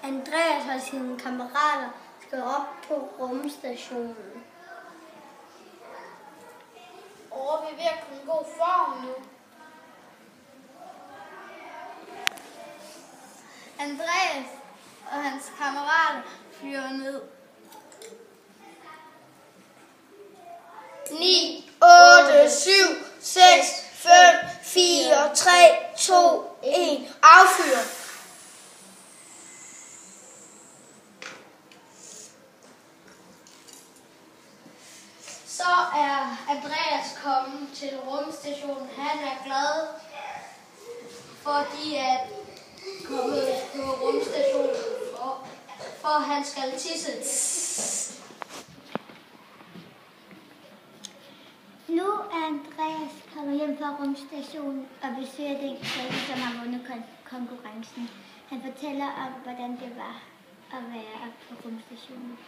Andreas og sine kammerater skal op på rumstationen. Vi er ved at komme i god form nu. Andreas og hans kammerater flyver ned. 9, 8, 7, 6, 5, 4, 3, 2, 1. Affyr. Så er Andreas kommet til rumstationen. Han er glad, fordi at kommet på rumstationen, for han skal tisse. Nu er Andreas kommet hjem fra rumstationen og besøger den klasse, som har vundet konkurrencen. Han fortæller om, hvordan det var at være på rumstationen.